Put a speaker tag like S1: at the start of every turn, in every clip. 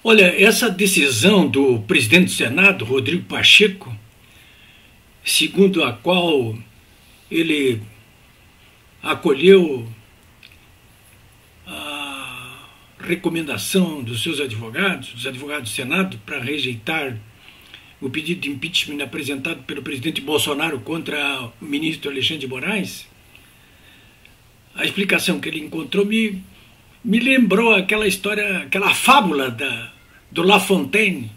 S1: Olha, essa decisão do presidente do Senado, Rodrigo Pacheco, segundo a qual ele acolheu a recomendação dos seus advogados, dos advogados do Senado, para rejeitar o pedido de impeachment apresentado pelo presidente Bolsonaro contra o ministro Alexandre de Moraes, a explicação que ele encontrou me lembrou aquela história, aquela fábula do La Fontaine,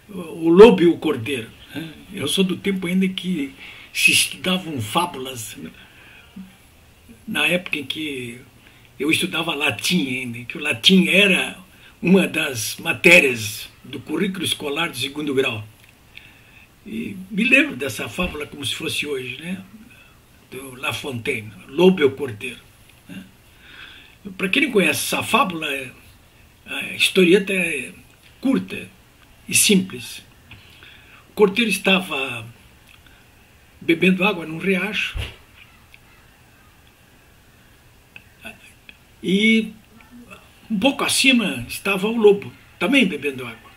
S1: o lobo e o cordeiro. Eu sou do tempo ainda que se estudavam fábulas, na época em que eu estudava latim ainda, que o latim era uma das matérias do currículo escolar do segundo grau. E me lembro dessa fábula como se fosse hoje, né? Do La Fontaine, lobo e o cordeiro. Para quem não conhece essa fábula, a historieta é curta e simples. O cordeiro estava bebendo água num riacho e um pouco acima estava o lobo, também bebendo água.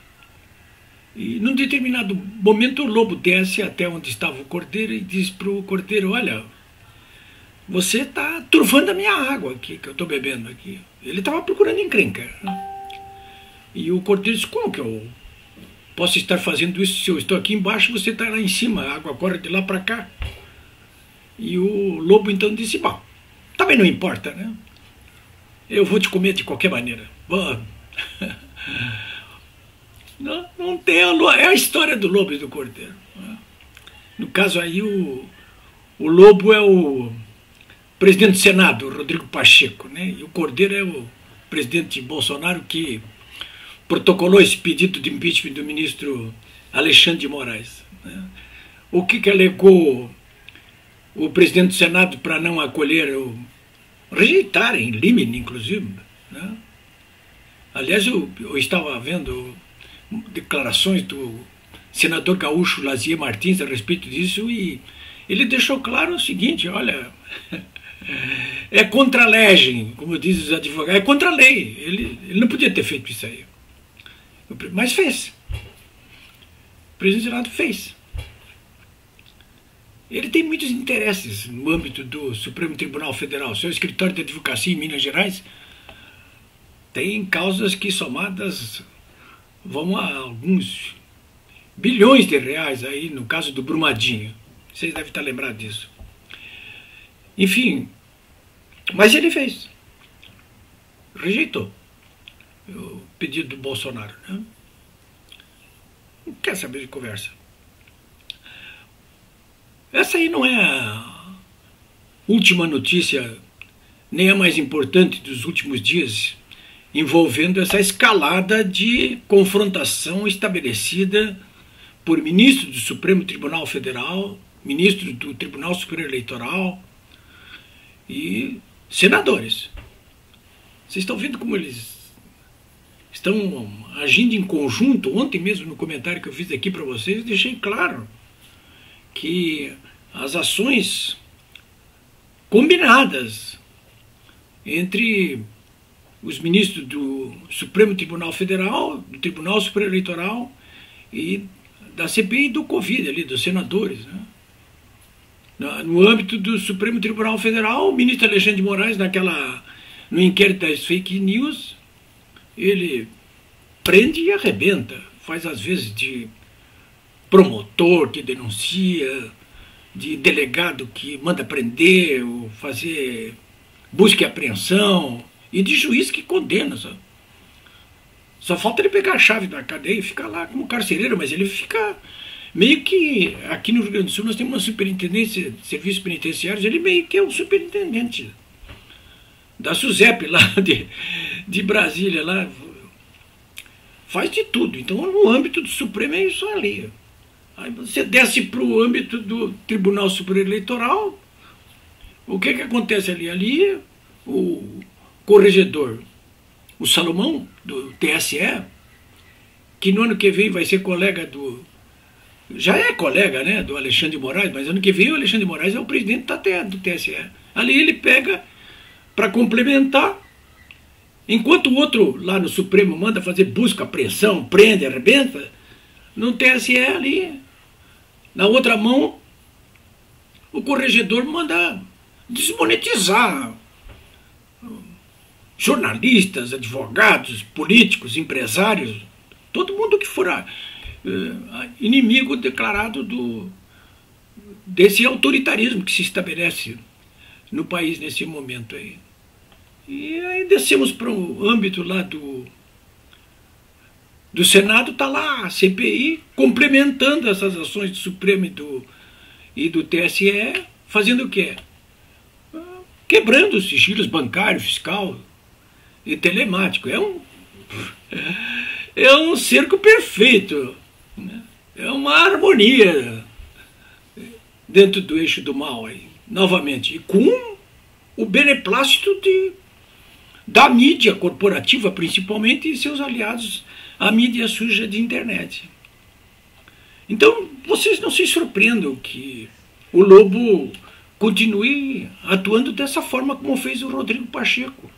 S1: E num determinado momento o lobo desce até onde estava o cordeiro e diz para o cordeiro: olha, você está turvando a minha água aqui, que eu estou bebendo aqui. Ele estava procurando encrenca. E o cordeiro disse: como que eu posso estar fazendo isso se eu estou aqui embaixo e você está lá em cima, a água corre de lá para cá? E o lobo então disse: bom, também não importa, né? Eu vou te comer de qualquer maneira. Não tem é a história do lobo e do cordeiro. No caso aí, o lobo é o presidente do Senado, Rodrigo Pacheco, né? E o cordeiro é o presidente Bolsonaro, que protocolou esse pedido de impeachment do ministro Alexandre de Moraes, né? O que alegou o presidente do Senado para não acolher, rejeitar em limine, inclusive, né? Aliás, eu estava vendo declarações do senador gaúcho Lazier Martins a respeito disso, e ele deixou claro o seguinte: olha, é contra a lei, como dizem os advogados, é contra a lei. Ele não podia ter feito isso aí, mas fez. O presidente do Senado fez. Ele tem muitos interesses no âmbito do Supremo Tribunal Federal. Seu escritório de advocacia em Minas Gerais tem causas que, somadas, vão a alguns bilhões de reais aí, no caso do Brumadinho. Vocês devem estar lembrados disso. Enfim, mas ele fez. Rejeitou o pedido do Bolsonaro, né? Não quer saber de conversa. Essa aí não é a última notícia, nem a mais importante dos últimos dias, envolvendo essa escalada de confrontação estabelecida por ministros do Supremo Tribunal Federal, ministros do Tribunal Superior Eleitoral e senadores. Vocês estão vendo como eles estão agindo em conjunto? Ontem mesmo, no comentário que eu fiz aqui para vocês, eu deixei claro que as ações combinadas entre os ministros do Supremo Tribunal Federal, do Tribunal Superior Eleitoral e da CPI do Covid, ali, dos senadores, né? No âmbito do Supremo Tribunal Federal, o ministro Alexandre de Moraes, no inquérito das fake news, ele prende e arrebenta, faz às vezes de promotor que denuncia, de delegado que manda prender, ou fazer busca e apreensão, e de juiz que condena. Só falta ele pegar a chave da cadeia e ficar lá como carcereiro, mas ele fica meio que... Aqui no Rio Grande do Sul nós temos uma superintendência de serviços penitenciários, ele meio que é o superintendente da SUSEP lá de Brasília, lá faz de tudo. Então no âmbito do Supremo é isso ali. Aí você desce para o âmbito do Tribunal Superior Eleitoral, o que acontece ali? Ali o corregedor, o Salomão, do TSE, que no ano que vem vai ser colega já é colega, né, do Alexandre de Moraes, mas ano que vem o Alexandre de Moraes é o presidente do TSE. Ali ele pega, para complementar, Enquanto o outro lá no Supremo manda fazer busca, apreensão, prende, arrebenta, no TSE ali, na outra mão, o corregedor manda desmonetizar jornalistas, advogados, políticos, empresários, todo mundo que for inimigo declarado desse autoritarismo que se estabelece no país nesse momento aí. E aí descemos para o âmbito lá do Senado, está lá a CPI complementando essas ações do Supremo e do TSE, fazendo o quê? Quebrando os sigilos bancário, fiscal e telemático. É um cerco perfeito, né? É uma harmonia dentro do eixo do mal aí, novamente, e com o beneplácito da mídia corporativa, principalmente, e seus aliados, a mídia suja de internet. Então, vocês não se surpreendam que o Lobo continue atuando dessa forma como fez o Rodrigo Pacheco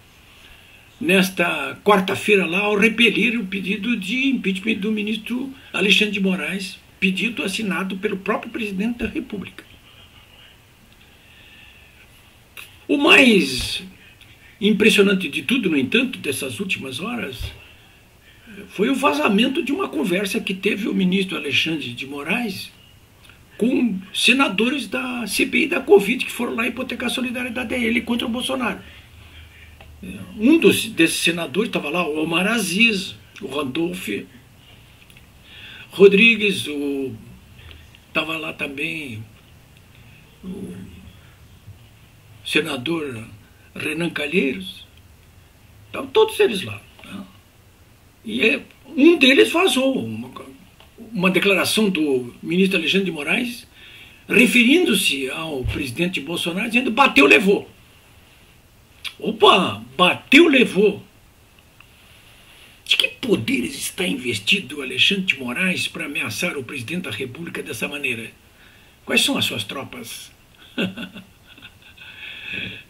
S1: nesta quarta-feira lá, ao repelir o pedido de impeachment do ministro Alexandre de Moraes, pedido assinado pelo próprio presidente da República. O mais impressionante de tudo, no entanto, dessas últimas horas, foi o vazamento de uma conversa que teve o ministro Alexandre de Moraes com senadores da CPI da Covid, que foram lá hipotecar a solidariedade dele contra o Bolsonaro. Um desses senadores estava lá, o Omar Aziz, o Randolph Rodrigues, estava lá também o senador Renan Calheiros, estavam todos eles lá. Né? E um deles vazou uma declaração do ministro Alexandre de Moraes, referindo-se ao presidente Bolsonaro, dizendo: bateu, levou. Opa, bateu, levou. De que poderes está investido o Alexandre de Moraes para ameaçar o presidente da República dessa maneira? Quais são as suas tropas?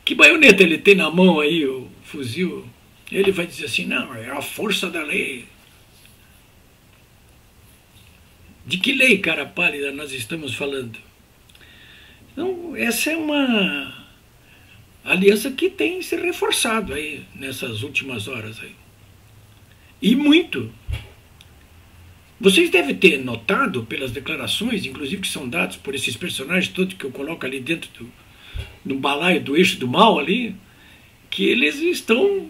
S1: Que baioneta ele tem na mão aí, o fuzil? Ele vai dizer assim: não, é a força da lei. De que lei, cara pálida, nós estamos falando? Então, essa é uma aliança que tem se reforçado aí nessas últimas horas aí. E muito. Vocês devem ter notado pelas declarações, inclusive que são dadas por esses personagens todos que eu coloco ali dentro do balaio do eixo do mal ali, que eles estão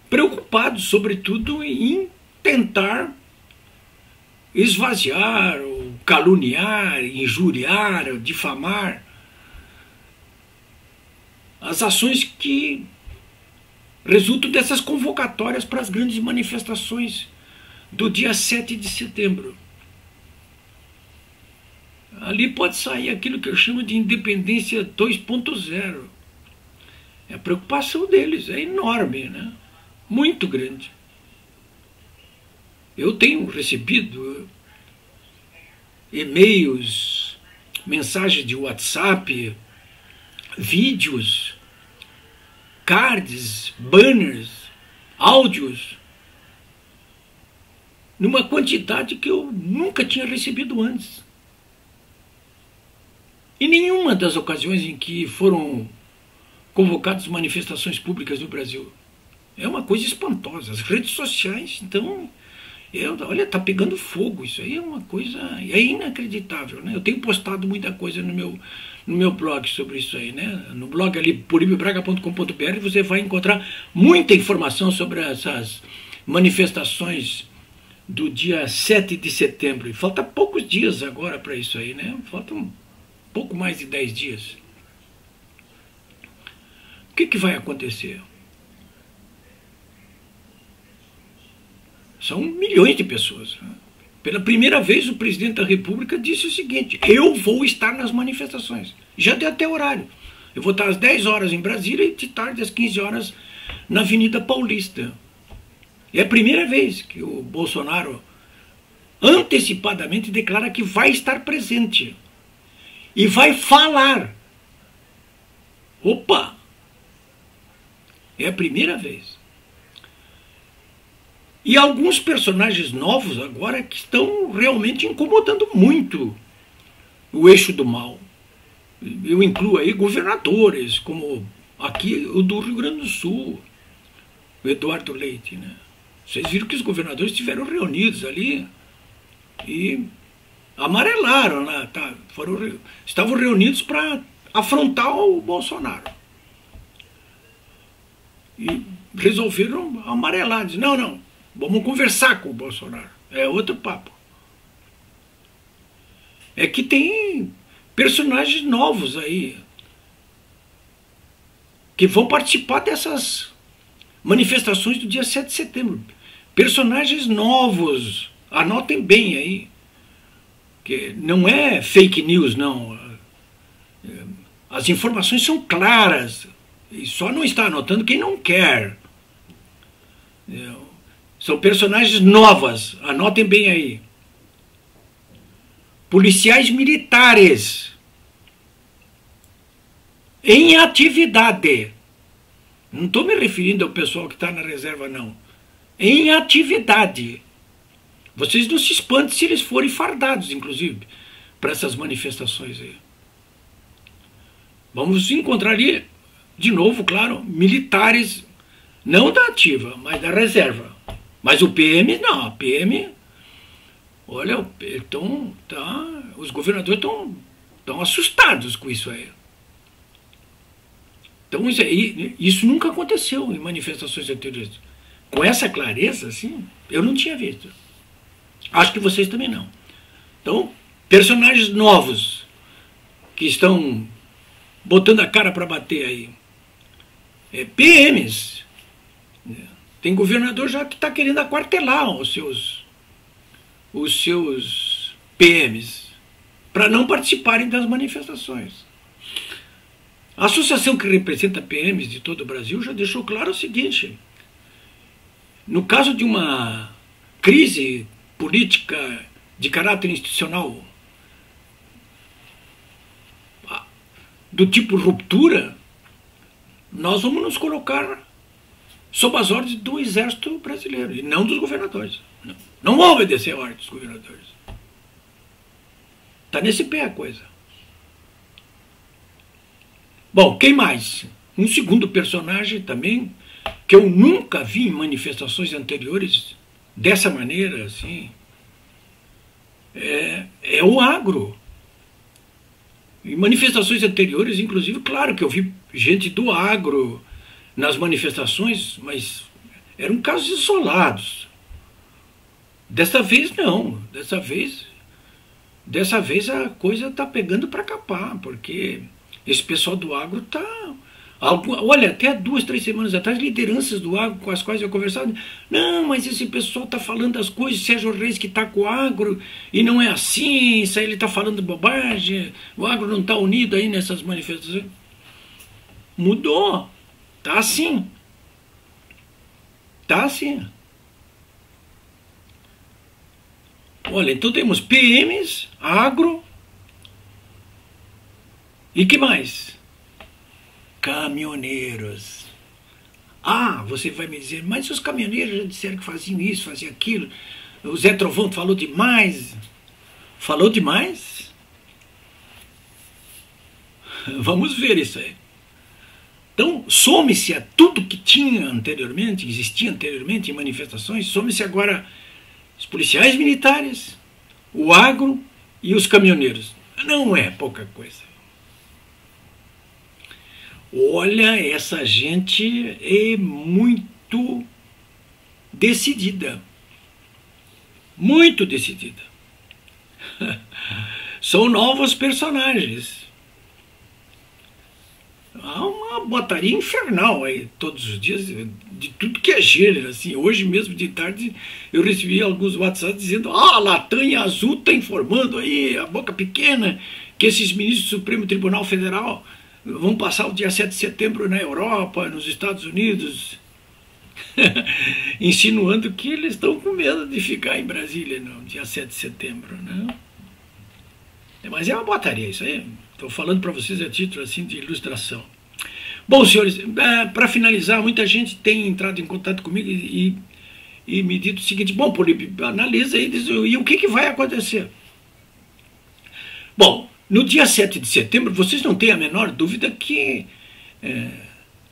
S1: preocupados, sobretudo, em tentar esvaziar, ou caluniar, injuriar, difamar as ações que resultam dessas convocatórias para as grandes manifestações do dia 7 de setembro. Ali pode sair aquilo que eu chamo de independência 2.0. A preocupação deles é enorme, né? Muito grande. Eu tenho recebido e-mails, mensagens de WhatsApp, vídeos, cards, banners, áudios, numa quantidade que eu nunca tinha recebido antes. Em nenhuma das ocasiões em que foram convocadas manifestações públicas no Brasil. É uma coisa espantosa. As redes sociais, então, olha, está pegando fogo. Isso aí é uma coisa, é inacreditável, né? Eu tenho postado muita coisa no meu blog sobre isso aí, né? No blog ali, polibiobraga.com.br, você vai encontrar muita informação sobre essas manifestações do dia 7 de setembro. E falta poucos dias agora para isso aí, né? Faltam pouco mais de 10 dias. O que vai acontecer? São milhões de pessoas. Pela primeira vez, o presidente da República disse o seguinte: eu vou estar nas manifestações. Já deu até horário. Eu vou estar às 10 horas em Brasília e de tarde às 15 horas na Avenida Paulista. É a primeira vez que o Bolsonaro antecipadamente declara que vai estar presente. E vai falar. Opa! É a primeira vez. E alguns personagens novos agora que estão realmente incomodando muito o eixo do mal. Eu incluo aí governadores, como aqui o do Rio Grande do Sul, o Eduardo Leite, né? Vocês viram que os governadores estiveram reunidos ali e amarelaram, né? Estavam reunidos para afrontar o Bolsonaro. E resolveram amarelar, dizer, não, vamos conversar com o Bolsonaro. É outro papo. É que tem personagens novos aí que vão participar dessas manifestações do dia 7 de setembro. Personagens novos, anotem bem aí, que não é fake news, não. As informações são claras, e só não está anotando quem não quer. São personagens novas, anotem bem aí. Policiais militares em atividade. Não estou me referindo ao pessoal que está na reserva, não. Em atividade. Vocês não se espantem se eles forem fardados, inclusive, para essas manifestações aí. Vamos encontrar ali, de novo, claro, militares, não da ativa, mas da reserva. Mas o PM, não, a PM, olha, os governadores estão assustados com isso aí. Então isso nunca aconteceu em manifestações anteriores. Com essa clareza, assim, eu não tinha visto. Acho que vocês também não. Então, personagens novos que estão botando a cara para bater aí. PMs. Tem governador já que está querendo aquartelar os seus PMs para não participarem das manifestações. A associação que representa PMs de todo o Brasil já deixou claro o seguinte: no caso de uma crise política de caráter institucional do tipo ruptura, nós vamos nos colocar sob as ordens do Exército Brasileiro e não dos governadores. Não vão obedecer a ordem dos governadores. Está nesse pé a coisa. Bom, quem mais? Um segundo personagem também, que eu nunca vi em manifestações anteriores dessa maneira, assim, é o agro. Em manifestações anteriores, inclusive, claro que eu vi gente do agro nas manifestações, mas eram casos isolados. Dessa vez não, dessa vez a coisa está pegando para capar, porque esse pessoal do agro está... Olha, até 2, 3 semanas atrás, lideranças do agro com as quais eu conversava, não, mas esse pessoal está falando das coisas, Sérgio Reis que está com o agro, e não é assim, isso aí ele está falando bobagem, o agro não está unido aí nessas manifestações. Mudou, está assim. Está assim. Olha, então temos PMs, agro, e que mais? Caminhoneiros. Ah, você vai me dizer, mas os caminhoneiros já disseram que faziam isso, faziam aquilo. O Zé Trovão falou demais. Falou demais? Vamos ver isso aí. Então, some-se a tudo que tinha anteriormente, existia anteriormente em manifestações, some-se agora os policiais militares, o agro e os caminhoneiros. Não é pouca coisa. Olha, essa gente é muito decidida. Muito decidida. São novos personagens. Há uma botaria infernal aí todos os dias, de tudo que é gênero. Assim, hoje mesmo de tarde eu recebi alguns WhatsApp dizendo: a Latanha Azul está informando aí, a boca pequena, que esses ministros do Supremo Tribunal Federal vão passar o dia 7 de setembro na Europa, nos Estados Unidos, insinuando que eles estão com medo de ficar em Brasília no dia 7 de setembro. Né? Mas é uma botaria isso aí. Estou falando para vocês a título assim de ilustração. Bom, senhores, para finalizar, muita gente tem entrado em contato comigo e me dito o seguinte: bom, Políbio, analisa aí, e o que vai acontecer? Bom, no dia 7 de setembro, vocês não têm a menor dúvida que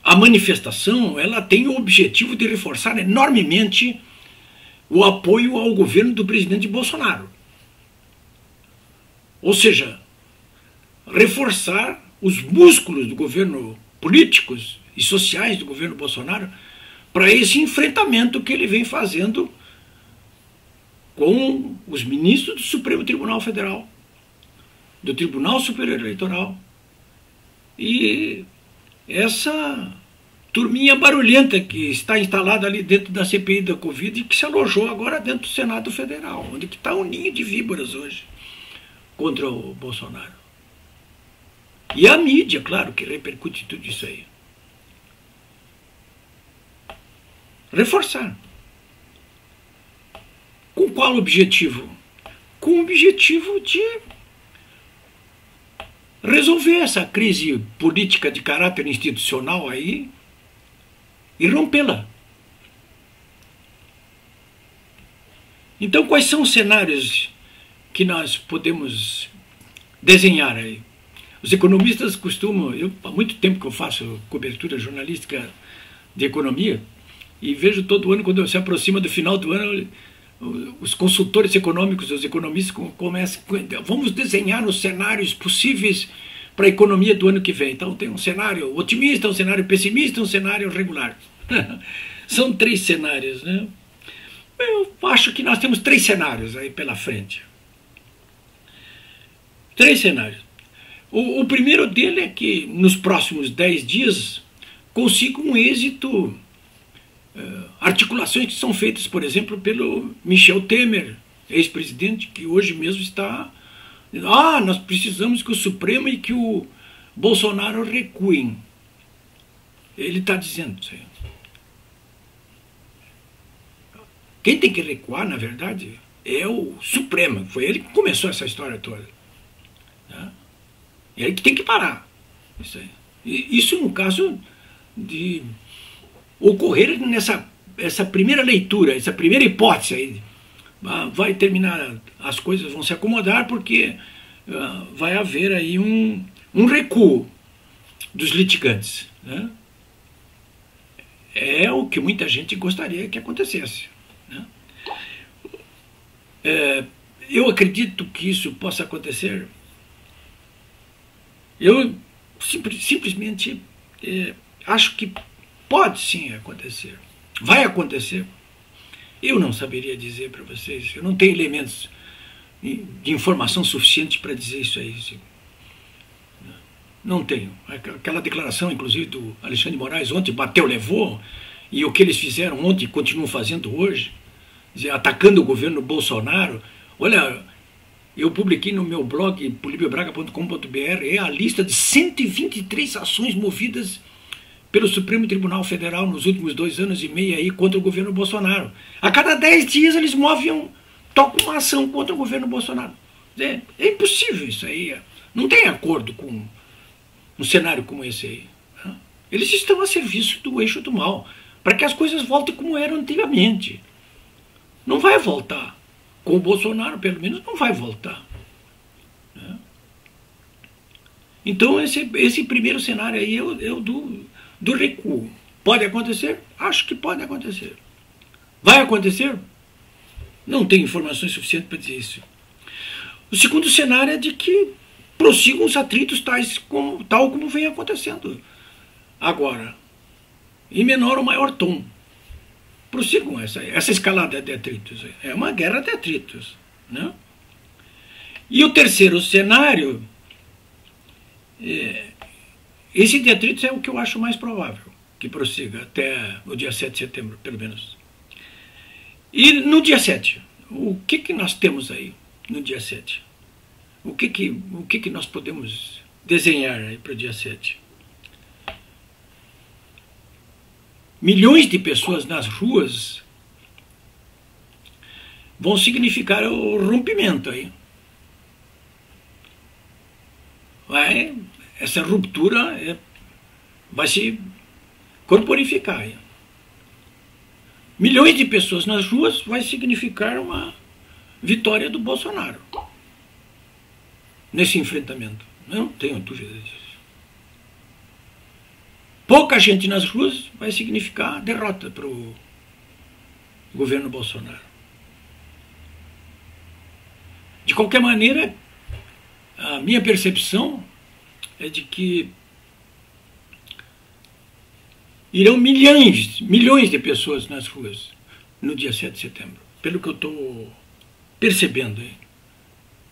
S1: a manifestação ela tem o objetivo de reforçar enormemente o apoio ao governo do presidente Bolsonaro. Ou seja, reforçar os músculos do governo, políticos e sociais do governo Bolsonaro, para esse enfrentamento que ele vem fazendo com os ministros do Supremo Tribunal Federal, do Tribunal Superior Eleitoral e essa turminha barulhenta que está instalada ali dentro da CPI da Covid e que se alojou agora dentro do Senado Federal, onde está um ninho de víboras hoje contra o Bolsonaro. E a mídia, claro, que repercute tudo isso aí. Reforçar. Com qual objetivo? Com o objetivo de resolver essa crise política de caráter institucional aí e rompê-la. Então, quais são os cenários que nós podemos desenhar aí? Os economistas costumam, há muito tempo que eu faço cobertura jornalística de economia, e vejo todo ano, quando se aproxima do final do ano, os consultores econômicos, os economistas começam, vamos desenhar os cenários possíveis para a economia do ano que vem. Então tem um cenário otimista, um cenário pessimista, um cenário regular. São 3 cenários, né? Eu acho que nós temos 3 cenários aí pela frente. 3 cenários. O primeiro dele é que nos próximos 10 dias consiga um êxito articulações que são feitas, por exemplo, pelo Michel Temer, ex-presidente, que hoje mesmo está dizendo: nós precisamos que o Supremo e que o Bolsonaro recuem. Ele está dizendo isso aí. Quem tem que recuar, na verdade, é o Supremo. Foi ele que começou essa história toda. Né? É ele que tem que parar. Isso aí. E isso no caso de ocorrer essa primeira leitura, essa primeira hipótese aí. Vai terminar, as coisas vão se acomodar porque vai haver aí um recuo dos litigantes. Né? É o que muita gente gostaria que acontecesse. Né? Eu acredito que isso possa acontecer. Eu simplesmente acho que pode sim acontecer. Vai acontecer. Eu não saberia dizer para vocês. Eu não tenho elementos de informação suficiente para dizer isso aí. Não tenho. Aquela declaração, inclusive, do Alexandre de Moraes ontem, bateu, levou, e o que eles fizeram ontem continuam fazendo hoje, atacando o governo Bolsonaro. Olha, eu publiquei no meu blog, polibiobraga.com.br, a lista de 123 ações movidas pelo Supremo Tribunal Federal nos últimos 2 anos e meio aí contra o governo Bolsonaro. A cada 10 dias eles tocam uma ação contra o governo Bolsonaro. É impossível isso aí. Não tem acordo com um cenário como esse aí. Eles estão a serviço do eixo do mal, para que as coisas voltem como eram antigamente. Não vai voltar. Com o Bolsonaro, pelo menos, não vai voltar. Então, esse primeiro cenário aí é o do recuo. Pode acontecer? Acho que pode acontecer. Vai acontecer? Não tenho informações suficientes para dizer isso. O segundo cenário é de que prossigam os atritos tal como vem acontecendo agora, em menor ou maior tom. Prossigam essa escalada de atritos. É uma guerra de atritos. Né? E o terceiro cenário, esse de atritos é o que eu acho mais provável que prossiga até o dia 7 de setembro, pelo menos. E no dia 7, o que nós temos aí no dia 7? O que nós podemos desenhar aí para o dia 7? Milhões de pessoas nas ruas vão significar o rompimento aí. Essa ruptura vai se corporificar. Milhões de pessoas nas ruas vai significar uma vitória do Bolsonaro nesse enfrentamento. Não tenho dúvida disso. Pouca gente nas ruas vai significar derrota para o governo Bolsonaro. De qualquer maneira, a minha percepção é de que irão milhões de pessoas nas ruas no dia 7 de setembro, pelo que eu estou percebendo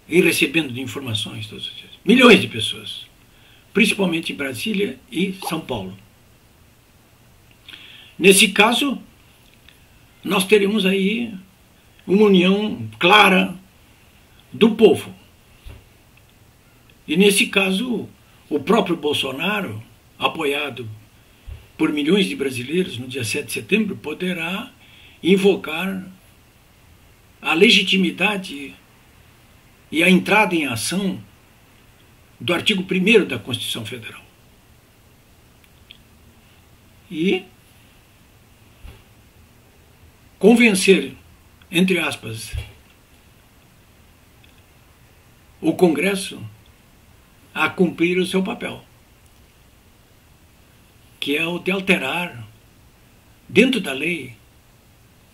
S1: e recebendo de informações todos os dias. Milhões de pessoas, principalmente em Brasília e São Paulo. Nesse caso, nós teremos aí uma união clara do povo. E nesse caso, o próprio Bolsonaro, apoiado por milhões de brasileiros no dia 7 de setembro, poderá invocar a legitimidade e a entrada em ação do artigo 1º da Constituição Federal. E convencer, entre aspas, o Congresso a cumprir o seu papel, que é o de alterar, dentro da lei,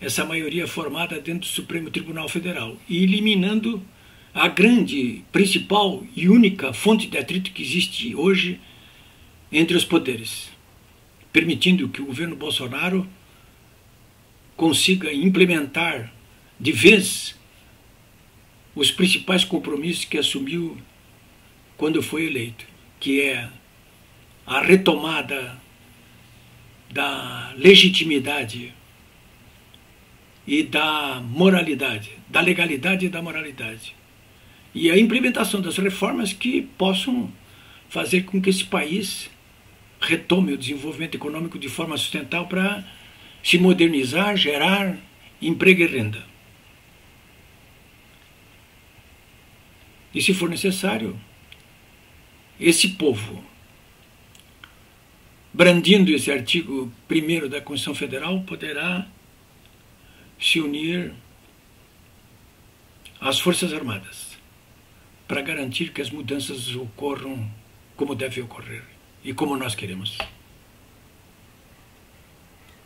S1: essa maioria formada dentro do Supremo Tribunal Federal e eliminando a grande, principal e única fonte de atrito que existe hoje entre os poderes, permitindo que o governo Bolsonaro consiga implementar de vez os principais compromissos que assumiu quando foi eleito, que é a retomada da legitimidade e da moralidade, da legalidade e da moralidade, e a implementação das reformas que possam fazer com que esse país retome o desenvolvimento econômico de forma sustentável para se modernizar, gerar emprego e renda. E se for necessário, esse povo, brandindo esse artigo 1º da Constituição Federal, poderá se unir às Forças Armadas para garantir que as mudanças ocorram como devem ocorrer e como nós queremos.